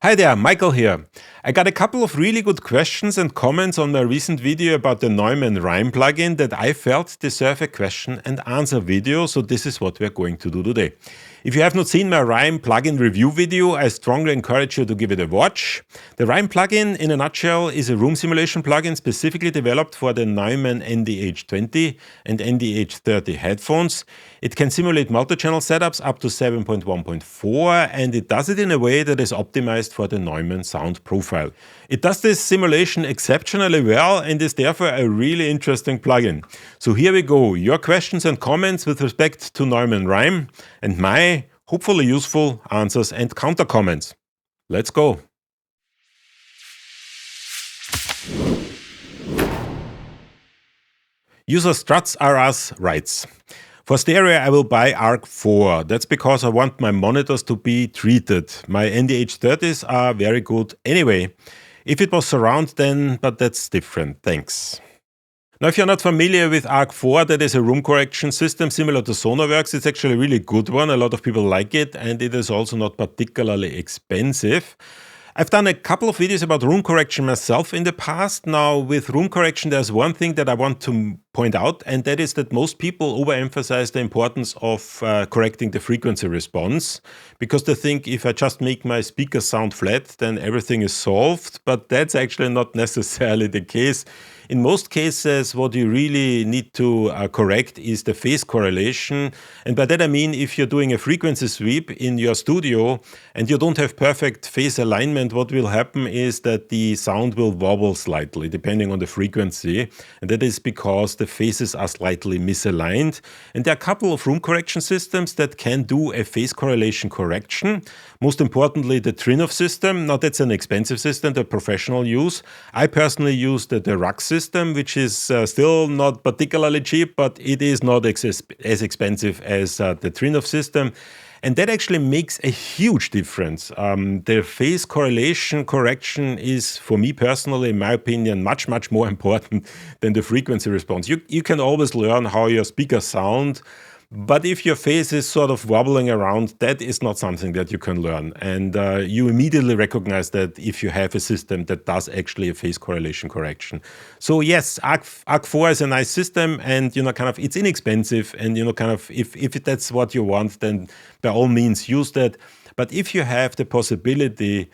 Hi there, Michael here. I got a couple of really good questions and comments on my recent video about the Neumann Rhyme plugin that I felt deserve a question and answer video, so this is what we're going to do today. If you have not seen my Rhyme plugin review video, I strongly encourage you to give it a watch. The Rhyme plugin, in a nutshell, is a room simulation plugin specifically developed for the Neumann NDH20 and NDH30 headphones. It can simulate multi-channel setups up to 7.1.4, and it does it in a way that is optimized for the Neumann sound profile. It does this simulation exceptionally well and is therefore a really interesting plugin. So here we go, your questions and comments with respect to Neumann Rhyme and my hopefully useful answers and counter comments. Let's go. User Struts R Us writes, for stereo I will buy ARC 4. That's because I want my monitors to be treated. My NDH30s are very good anyway. If it was surround then, but that's different. Thanks. Now, if you're not familiar with ARC 4, that is a room correction system similar to Sonarworks. It's actually a really good one. A lot of people like it, and it is also not particularly expensive. I've done a couple of videos about room correction myself in the past. Now, with room correction, there's one thing that I want to point out, and that is that most people overemphasize the importance of correcting the frequency response, because they think if I just make my speakers sound flat, then everything is solved, but that's actually not necessarily the case. In most cases, what you really need to correct is the phase correlation. And by that I mean, if you're doing a frequency sweep in your studio and you don't have perfect phase alignment, what will happen is that the sound will wobble slightly depending on the frequency. And that is because the phases are slightly misaligned. And there are a couple of room correction systems that can do a phase correlation correction. Most importantly, the Trinnov system. Now, that's an expensive system that professionals use. I personally use the Rux system, which is still not particularly cheap, but it is not as expensive as the Trinnov system. And that actually makes a huge difference. The phase correlation correction is, for me personally, in my opinion, much more important than the frequency response. You can always learn how your speakers sound, but if your phase is sort of wobbling around, that is not something that you can learn. And you immediately recognize that if you have a system that does actually a phase correlation correction. So yes, ARC 4 is a nice system, and it's inexpensive, and if that's what you want, then by all means use that. But if you have the possibility,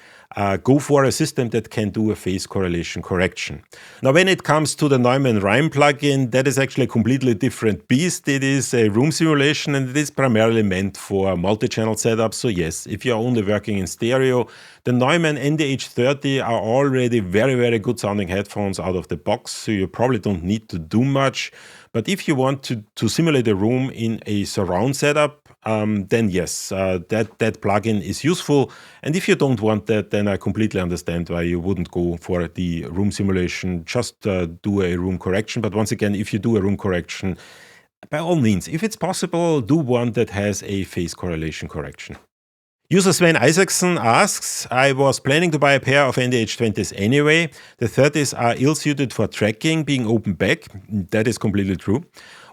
go for a system that can do a phase correlation correction. Now, when it comes to the Neumann Rhyme plugin, that is actually a completely different beast. It is a room simulation, and it is primarily meant for multi-channel setups. So yes, if you're only working in stereo, the Neumann NDH30 are already very good sounding headphones out of the box, so you probably don't need to do much. But if you want to simulate a room in a surround setup, then yes, that plugin is useful. And if you don't want that, then I completely understand why you wouldn't go for the room simulation. Just do a room correction. But once again, if you do a room correction, by all means, if it's possible, do one that has a phase correlation correction. User Sven Isaacson asks, I was planning to buy a pair of NDH20s anyway. The 30s are ill-suited for tracking, being open back. That is completely true.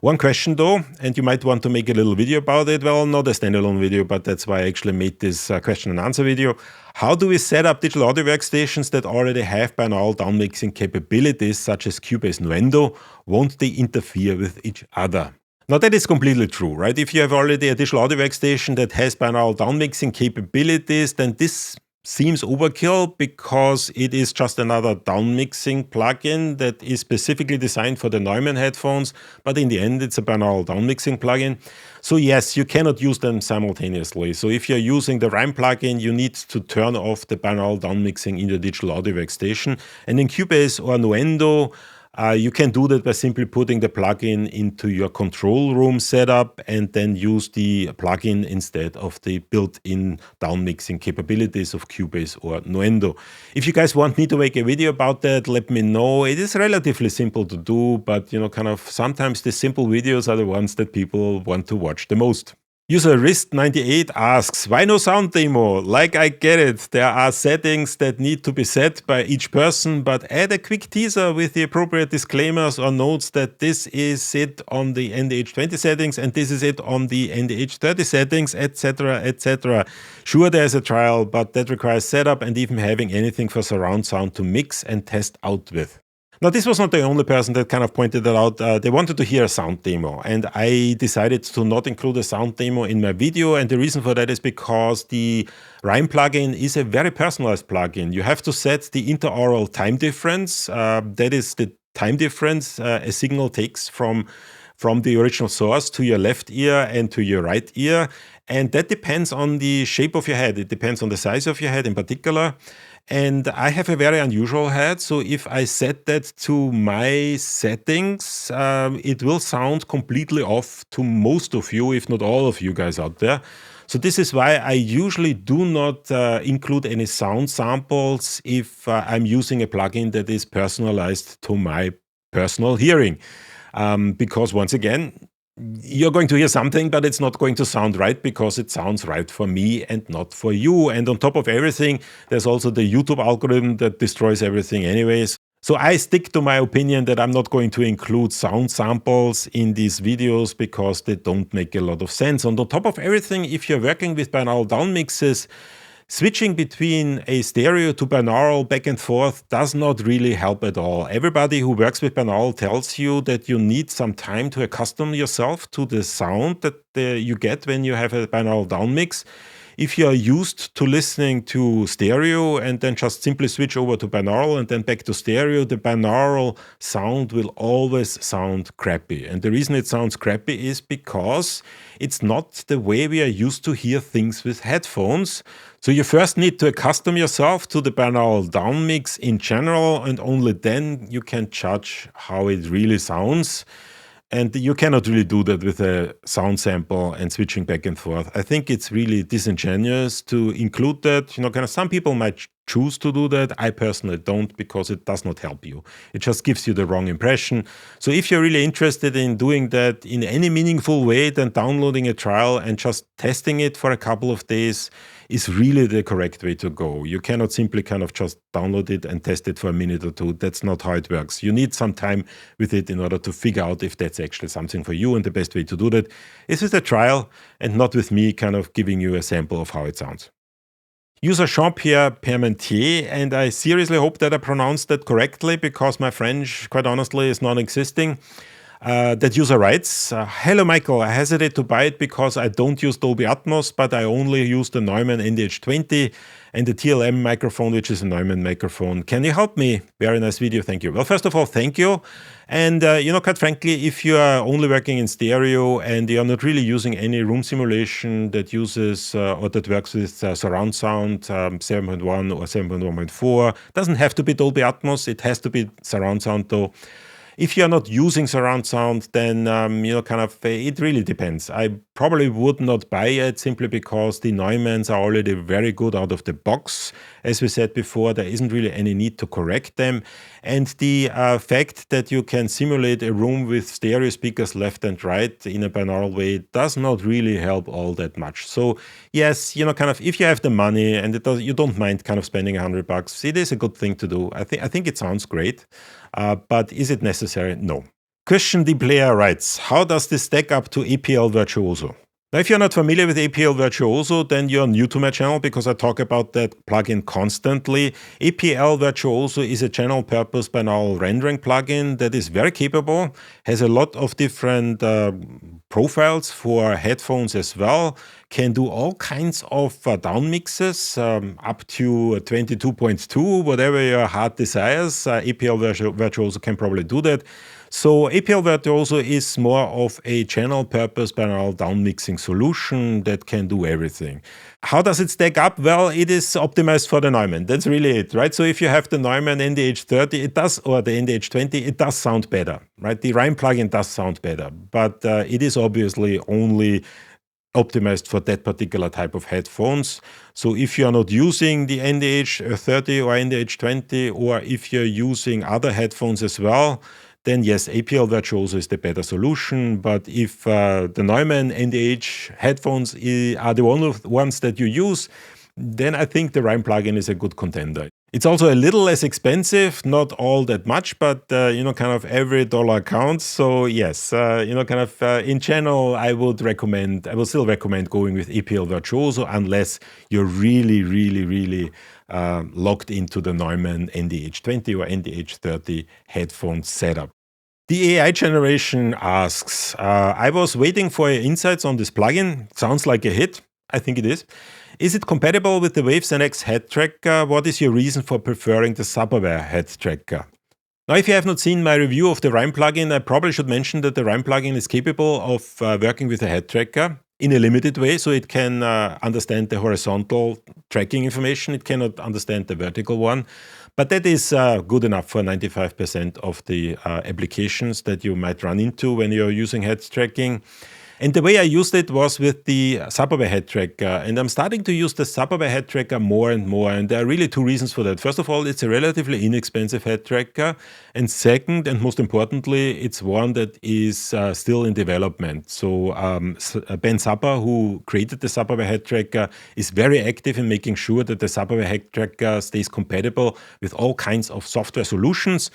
One question though, and you might want to make a little video about it. Well, not a standalone video, but that's why I actually made this question and answer video. How do we set up digital audio workstations that already have binaural downmixing capabilities such as Cubase Nuendo? Won't they interfere with each other? Now, that is completely true, right? If you have already a digital audio workstation that has binaural downmixing capabilities, then this seems overkill because it is just another downmixing plugin that is specifically designed for the Neumann headphones, but in the end it's a binaural downmixing plugin. So yes, you cannot use them simultaneously. So if you're using the Rhyme plugin, you need to turn off the binaural downmixing in your digital audio workstation. And in Cubase or Nuendo, you can do that by simply putting the plugin into your control room setup and then use the plugin instead of the built-in downmixing capabilities of Cubase or Nuendo. If you guys want me to make a video about that, let me know. It is relatively simple to do, but sometimes the simple videos are the ones that people want to watch the most. User Wrist98 asks, why no sound demo? Like, I get it. There are settings that need to be set by each person, but add a quick teaser with the appropriate disclaimers or notes that this is it on the NDH20 settings and this is it on the NDH30 settings, etc., etc. Sure, there's a trial, but that requires setup and even having anything for surround sound to mix and test out with. Now, this was not the only person that kind of pointed that out. They wanted to hear a sound demo, and I decided to not include a sound demo in my video. And the reason for that is because the Rime plugin is a very personalized plugin. You have to set the interaural time difference. That is the time difference a signal takes from the original source to your left ear and to your right ear. And that depends on the shape of your head. It depends on the size of your head in particular. And I have a very unusual head, so if I set that to my settings, it will sound completely off to most of you, if not all of you guys out there. So this is why I usually do not include any sound samples if I'm using a plugin that is personalized to my personal hearing. Because once again, you're going to hear something, but it's not going to sound right because it sounds right for me and not for you. And on top of everything, there's also the YouTube algorithm that destroys everything anyways. So I stick to my opinion that I'm not going to include sound samples in these videos because they don't make a lot of sense. And on top of everything, if you're working with binaural down mixes, switching between a stereo to binaural back and forth does not really help at all. Everybody who works with binaural tells you that you need some time to accustom yourself to the sound that you get when you have a binaural down mix. If you are used to listening to stereo and then just simply switch over to binaural and then back to stereo, the binaural sound will always sound crappy. And the reason it sounds crappy is because it's not the way we are used to hear things with headphones. So you first need to accustom yourself to the binaural down mix in general, and only then you can judge how it really sounds. And you cannot really do that with a sound sample and switching back and forth. I think it's really disingenuous to include that. Kind of some people might choose to do that. I personally don't, because it does not help you. It just gives you the wrong impression. So if you're really interested in doing that in any meaningful way, then downloading a trial and just testing it for a couple of days is really the correct way to go. You cannot simply kind of just download it and test it for a minute or two. That's not how it works. You need some time with it in order to figure out if that's actually something for you, and the best way to do that is with a trial and not with me kind of giving you a sample of how it sounds. User Jean-Pierre Permentier, and I seriously hope that I pronounced that correctly because my French, quite honestly, is non-existing. That user writes, hello Michael, I hesitate to buy it because I don't use Dolby Atmos, but I only use the Neumann NDH20 and the TLM microphone, which is a Neumann microphone. Can you help me? Very nice video, thank you. Well, first of all, thank you. And quite frankly, if you are only working in stereo and you're not really using any room simulation that uses or that works with surround sound 7.1 or 7.1.4, doesn't have to be Dolby Atmos, it has to be surround sound though. If you're not using surround sound, then, it really depends. I probably would not buy it simply because the Neumanns are already very good out of the box. As we said before, there isn't really any need to correct them. And the fact that you can simulate a room with stereo speakers left and right in a binaural way does not really help all that much. So yes, if you have the money and you don't mind kind of spending $100, it is a good thing to do. I think it sounds great. But is it necessary? No. Christian D. Blair writes, how does this stack up to APL Virtuoso? Now, if you're not familiar with APL Virtuoso, then you're new to my channel because I talk about that plugin constantly. APL Virtuoso is a general-purpose binaural rendering plugin that is very capable, has a lot of different profiles for headphones as well, can do all kinds of down mixes up to 22.2, whatever your heart desires. APL Virtuoso can probably do that. So APL Virtuoso is more of a general purpose binaural down mixing solution that can do everything. How does it stack up? Well, it is optimized for the Neumann. That's really it, right? So if you have the Neumann NDH30, it does, or the NDH20, it does sound better, right? The Rime plugin does sound better, but it is obviously only optimized for that particular type of headphones. So if you're not using the NDH30 or NDH20, or if you're using other headphones as well, then yes, APL Virtuoso is the better solution. But if the Neumann NDH headphones are the ones that you use, then I think the Rime plugin is a good contender. It's also a little less expensive, not all that much, but kind of every dollar counts. So yes, in general, I will still recommend going with APL Virtuoso unless you're really, really, really locked into the Neumann NDH20 or NDH30 headphone setup. The AI generation asks, I was waiting for your insights on this plugin. Sounds like a hit. I think it is. Is it compatible with the Waves NX head tracker? What is your reason for preferring the Subaware head tracker? Now, if you have not seen my review of the Rime plugin, I probably should mention that the Rime plugin is capable of working with a head tracker in a limited way, so it can understand the horizontal tracking information. It cannot understand the vertical one. But that is good enough for 95% of the applications that you might run into when you're using head tracking. And the way I used it was with the Subaware head tracker. And I'm starting to use the Subaware head tracker more and more. And there are really two reasons for that. First of all, it's a relatively inexpensive head tracker. And second, and most importantly, it's one that is still in development. So Ben Sapper, who created the Subaware head tracker, is very active in making sure that the Subaware head tracker stays compatible with all kinds of software solutions.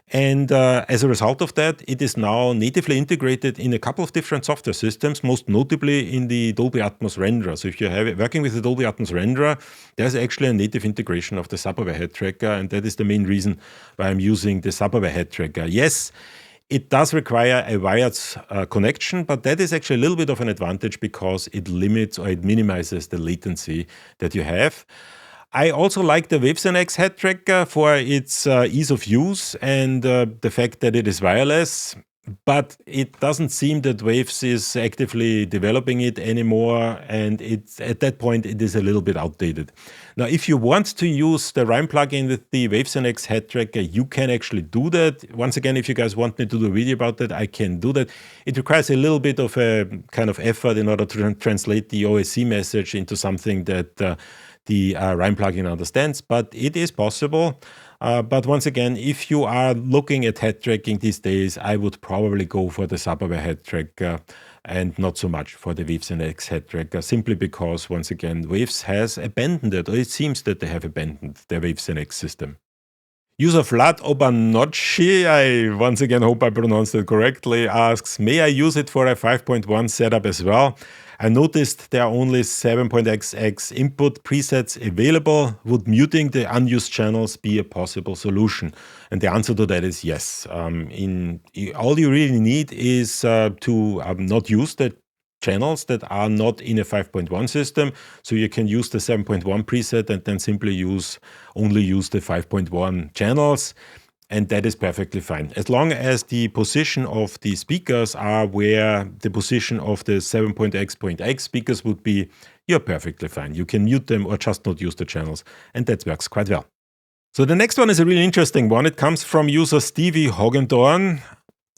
And as a result of that, it is now natively integrated in a couple of different software systems, most notably in the Dolby Atmos renderer. So if you're working with the Dolby Atmos renderer, there's actually a native integration of the Subaware head tracker, and that is the main reason why I'm using the Subaware head tracker. Yes, it does require a wired connection, but that is actually a little bit of an advantage because it limits or it minimizes the latency that you have. I also like the Waves NX head tracker for its ease of use and the fact that it is wireless, but it doesn't seem that Waves is actively developing it anymore, and at that point it is a little bit outdated. Now, if you want to use the Rime plugin with the Waves NX head tracker, you can actually do that. Once again, if you guys want me to do a video about that, I can do that. It requires a little bit of a kind of effort in order to translate the OSC message into something that the Rime plugin understands, but it is possible. But once again, if you are looking at head tracking these days, I would probably go for the Subaware head tracker and not so much for the Waves NX head tracker, simply because, once again, Waves has abandoned it, or it seems that they have abandoned their Waves NX system. User Vlad Obanocci, I once again hope I pronounced it correctly, asks, may I use it for a 5.1 setup as well? I noticed there are only 7.xx input presets available. Would muting the unused channels be a possible solution? And the answer to that is yes. All you really need is to not use the channels that are not in a 5.1 system. So you can use the 7.1 preset and then simply only use the 5.1 channels. And that is perfectly fine. As long as the position of the speakers are where the position of the 7.x.x speakers would be, you're perfectly fine. You can mute them or just not use the channels. And that works quite well. So the next one is a really interesting one. It comes from user Stevie Hogendorn.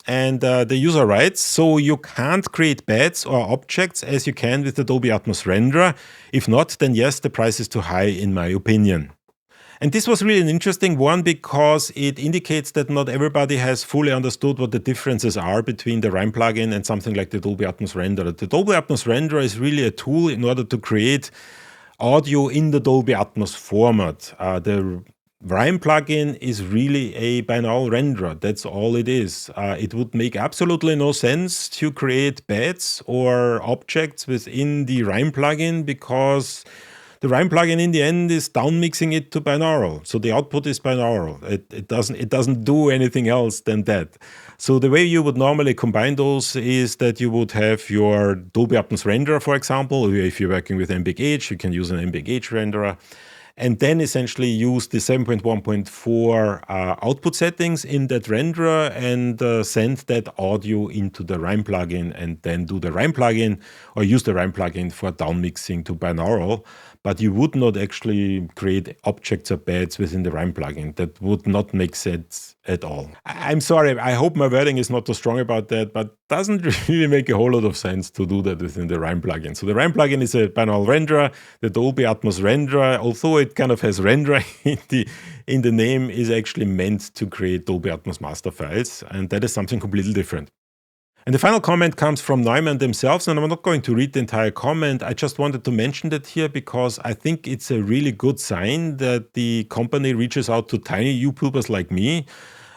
And the user writes, so you can't create beds or objects as you can with the Dolby Atmos renderer. If not, then yes, the price is too high in my opinion. And this was really an interesting one because it indicates that not everybody has fully understood what the differences are between the Rime plugin and something like the Dolby Atmos renderer. The Dolby Atmos renderer is really a tool in order to create audio in the Dolby Atmos format. The Rime plugin is really a binaural renderer. That's all it is. It would make absolutely no sense to create beds or objects within the Rime plugin because the Rime plugin in the end is downmixing it to binaural. So the output is binaural. It doesn't do anything else than that. So the way you would normally combine those is that you would have your Dolby Atmos renderer, for example. If you're working with MBGH, you can use an MBGH renderer. And then essentially use the 7.1.4 output settings in that renderer and send that audio into the Rime plugin and then do the Rime plugin or use the Rime plugin for downmixing to binaural. but you would not actually create objects or pads within the Rime plugin. That would not make sense at all. I'm sorry, I hope my wording is not too strong about that, but doesn't really make a whole lot of sense to do that within the Rime plugin. So the Rime plugin is a binaural renderer, the Dolby Atmos renderer, although it kind of has renderer in the name, is actually meant to create Dolby Atmos master files, and that is something completely different. And the final comment comes from Neumann themselves, and I'm not going to read the entire comment. I just wanted to mention that here because I think it's a really good sign that the company reaches out to tiny YouTubers like me.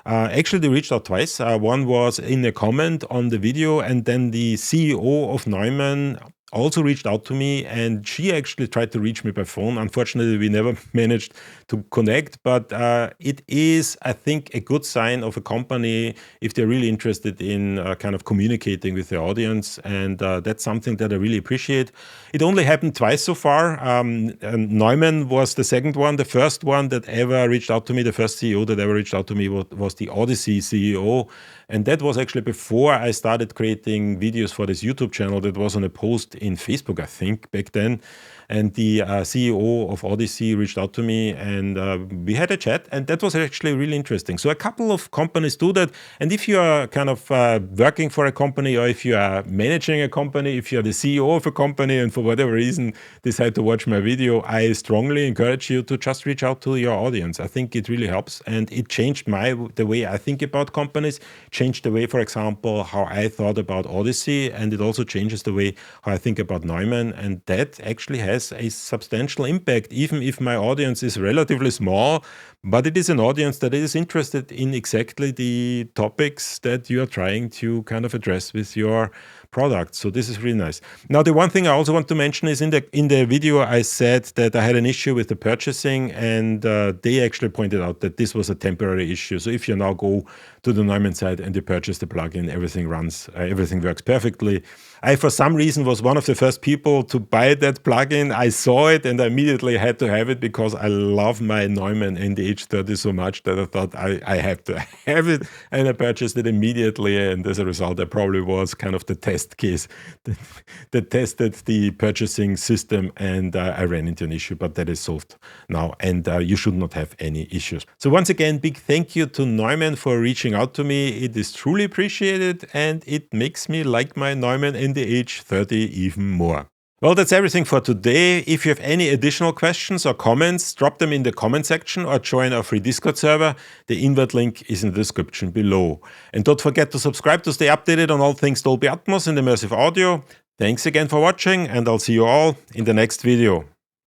Actually, they reached out twice. One was in a comment on the video, and then the CEO of Neumann also reached out to me, and she actually tried to reach me by phone. Unfortunately, we never managed to connect, but it is, I think, a good sign of a company if they're really interested in kind of communicating with their audience, and that's something that I really appreciate. It only happened twice so far. Neumann was the second one. The first one that ever reached out to me, the first CEO that ever reached out to me was the Odyssey CEO, and that was actually before I started creating videos for this YouTube channel. That was on a post in Facebook, I think, back then. And the CEO of Odyssey reached out to me, and we had a chat, and that was actually really interesting. So a couple of companies do that, and if you are kind of working for a company, or if you are managing a company, if you're the CEO of a company, and for whatever reason decide to watch my video, I strongly encourage you to just reach out to your audience. I think it really helps, and it changed the way I think about companies, changed the way, for example, how I thought about Odyssey, and it also changes the way how I think about Neumann, and that actually has a substantial impact, even if my audience is relatively small, but it is an audience that is interested in exactly the topics that you are trying to kind of address with your product. So this is really nice. Now, the one thing I also want to mention is in the video I said that I had an issue with the purchasing, and they actually pointed out that this was a temporary issue. So if you now go to the Neumann site and you purchase the plugin, everything works perfectly. I, for some reason, was one of the first people to buy that plugin. I saw it and I immediately had to have it because I love my Neumann NDH30 so much that I thought I have to have it, and I purchased it immediately. And as a result, I probably was kind of the test case that tested the purchasing system, and I ran into an issue, but that is solved now, and you should not have any issues. So once again, big thank you to Neumann for reaching out to me. It is truly appreciated, and it makes me like my Neumann NDH30 even more. Well, that's everything for today. If you have any additional questions or comments, drop them in the comment section or join our free Discord server. The invite link is in the description below. And don't forget to subscribe to stay updated on all things Dolby Atmos and immersive audio. Thanks again for watching, and I'll see you all in the next video.